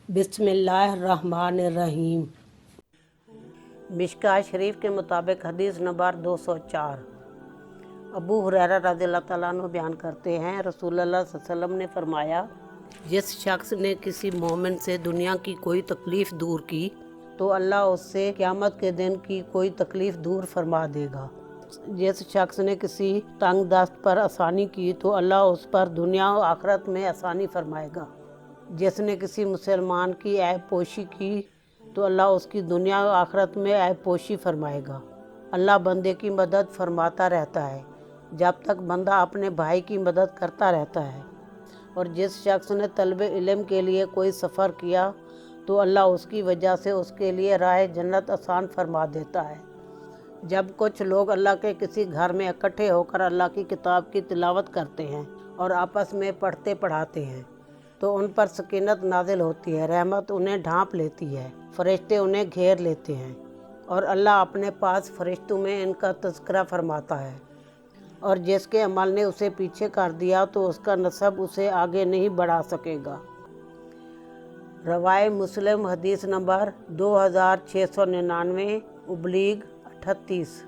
बिस्मिल्लाहिर्रहमानिर्रहीम। मिशकात शरीफ के मुताबिक हदीस नंबर 204। अबू हुरैरा रज़ियल्लाहु तआला अन्हु बयान करते हैं, रसूलुल्लाह सल्लल्लाहु अलैहि वसल्लम ने फरमाया, जिस शख्स ने किसी मोमिन से दुनिया की कोई तकलीफ़ दूर की तो अल्लाह उससे क़यामत के दिन की कोई तकलीफ़ दूर फरमा देगा। जिस शख्स ने किसी तंग दस्त पर आसानी की तो अल्लाह उस पर दुनिया और आखिरत में आसानी फरमाएगा। जिसने किसी मुसलमान की ऐब पोशी की तो अल्लाह उसकी दुनिया और आखिरत में ऐब पोशी फरमाएगा। अल्लाह बंदे की मदद फरमाता रहता है जब तक बंदा अपने भाई की मदद करता रहता है। और जिस शख्स ने तलब इल्म के लिए कोई सफ़र किया तो अल्लाह उसकी वजह से उसके लिए राह जन्नत आसान फरमा देता है। जब कुछ लोग अल्लाह के किसी घर में इकट्ठे होकर अल्लाह की किताब की तिलावत करते हैं और आपस में पढ़ते पढ़ाते हैं तो उन पर सकीनत नाजिल होती है, रहमत उन्हें ढांप लेती है, फरिश्ते उन्हें घेर लेते हैं और अल्लाह अपने पास फरिश्तों में इनका तज़किरा फरमाता है। और जिसके अमल ने उसे पीछे कर दिया तो उसका नसब उसे आगे नहीं बढ़ा सकेगा। रवाए मुस्लिम हदीस नंबर 2699/38।